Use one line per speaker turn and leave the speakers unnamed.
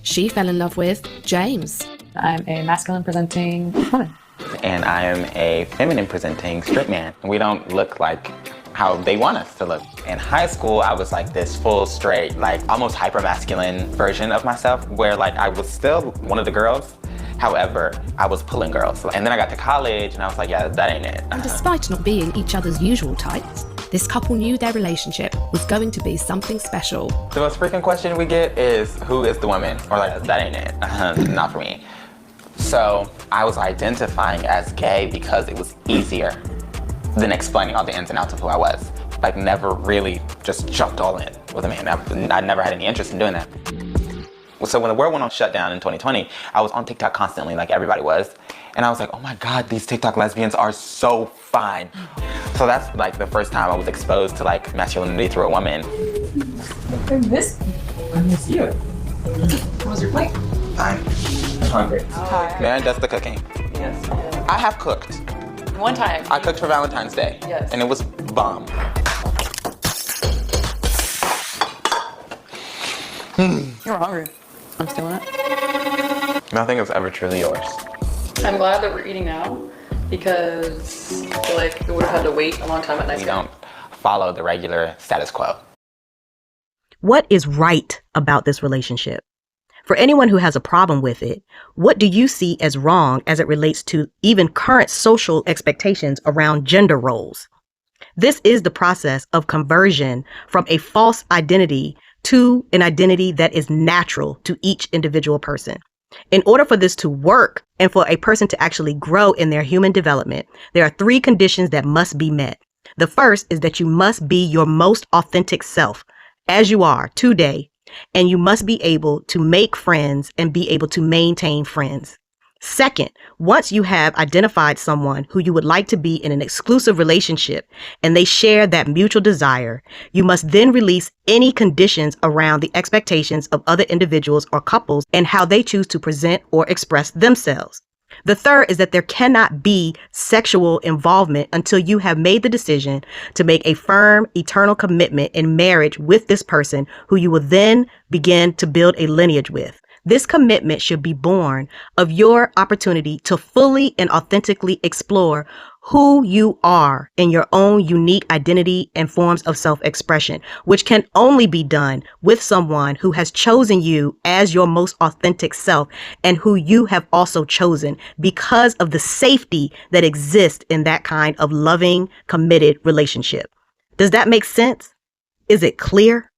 She fell in love with James.
I'm a masculine presenting woman.
And I am a feminine presenting straight man. We don't look like how they want us to look. In high school, I was like this full straight, like almost hyper masculine version of myself, where like I was still one of the girls. However, I was pulling girls. And then I got to college and I was like, yeah, that ain't it.
And despite not being each other's usual types, this couple knew their relationship was going to be something special.
The most frequent question we get is, who is the woman? Or like, that ain't it, not for me. So I was identifying as gay because it was easier than explaining all the ins and outs of who I was. Like never really just jumped all in with a man. I never had any interest in doing that. So when the world went on shutdown in 2020, I was on TikTok constantly like everybody was. And I was like, oh my God, these TikTok lesbians are so fine. So that's like the first time I was exposed to like masculinity through a woman.
I miss you. How was your plate?
I'm hungry.
Hi.
Mary does the cooking.
Yes.
I have cooked.
One time.
I cooked for Valentine's Day.
Yes.
And it was bomb.
You're hungry. I'm stealing it.
Nothing is ever truly yours.
I'm glad that we're eating now because I feel like we would have had to wait a long time at night.
We don't follow the regular status quo.
What is right about this relationship? For anyone who has a problem with it, what do you see as wrong as it relates to even current social expectations around gender roles? This is the process of conversion from a false identity to an identity that is natural to each individual person. In order for this to work and for a person to actually grow in their human development, there are 3 conditions that must be met. The first is that you must be your most authentic self, as you are today, and you must be able to make friends and be able to maintain friends. Second, once you have identified someone who you would like to be in an exclusive relationship and they share that mutual desire, you must then release any conditions around the expectations of other individuals or couples and how they choose to present or express themselves. The third is that there cannot be sexual involvement until you have made the decision to make a firm, eternal commitment in marriage with this person who you will then begin to build a lineage with. This commitment should be born of your opportunity to fully and authentically explore who you are in your own unique identity and forms of self-expression, which can only be done with someone who has chosen you as your most authentic self and who you have also chosen because of the safety that exists in that kind of loving, committed relationship. Does that make sense? Is it clear?